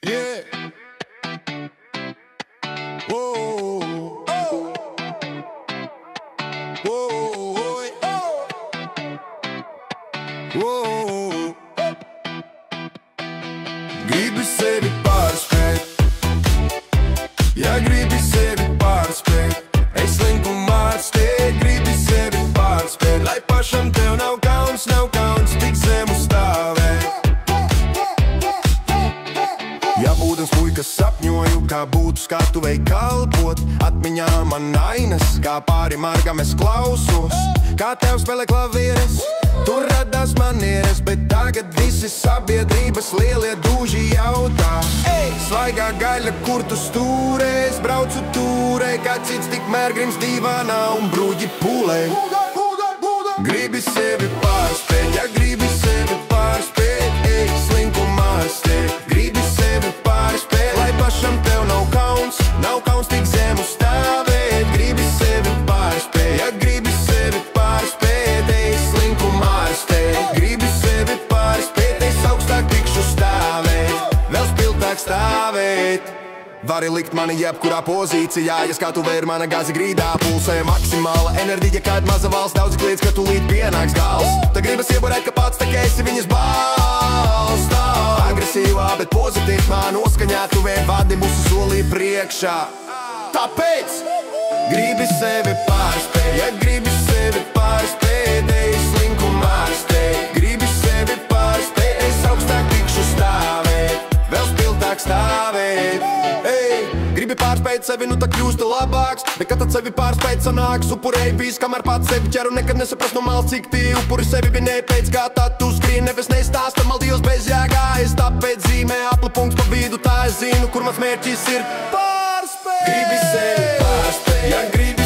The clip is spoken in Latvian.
Yeah. Whoa. Oh. Whoa. Whoa. Gribi sevi pārspēt, ja gribi sevi pārspēt, es linku mārstēt, gribi sevi pārspēt, lai pašam tev nav kauns, tik zemu stāvēt. Ja būdams puikas sapņoju, kā būtu skatuvei kalpot, atmiņā man ainas, kā pāri margam es klausos, kā tev spēlē klavieres, tur radās manieres, bet tagad visi sabiedrības lielie dūži jautā. Ei, svaigā gaļa, kur tu stūrē, es braucu tūrē, kā cits tikmēr grims divānā un bruģi pūlē. Gribi sevi pārspēt, ja gribi sevi pārspēt, ej, slinku mārstēt, gribi sevi pārspēt, lai pašam tev nav kauns, tik zemu stāvēt, gribi sevi pārspēt, ja gribi sevi pārspēt, ej, slinku mārstēt, gribi sevi pārspēt, es augstāk tikšu stāvēt, vēl spilgtāk stāvēt. Vari likt mani jebkurā pozīcijā, ja skatuvē ir mana gāzi grīdā, pulsē maksimāla enerģija, kad maza valsts daudzi kliedz, ka tūlīt pienāks gals. Tā gribas ieborēt, ka pats tā kā esi viņas balstā. Agresīvā, bet pozitīvā noskaņā, tuvē vadi mūsu solī priekšā. Tāpēc gribi sevi pārspēt, ja gribi sevi pārspēt, ej, slinku mārstēt, gribi sevi pārspēt, es augstāk tikšu stāvēt, vēl spilgtāk stāvēt. Gribi pārspēt sevi, nu tā kļūsti labāks, bet kad tad sevi pārspēt sanāks, upurēji bijis, kamēr pats sevi ķer un nekad nesaprast no malas, cik tie upuri sevi vinēja pēc kā tad tu skrien, nevis nestāsta maldījos bez jēgā, es tāpēc zīmē apli punkts pa vidu, tā es zinu, kur mans mērķis ir pārspēt. Gribi sevi pārspēt, ja gribi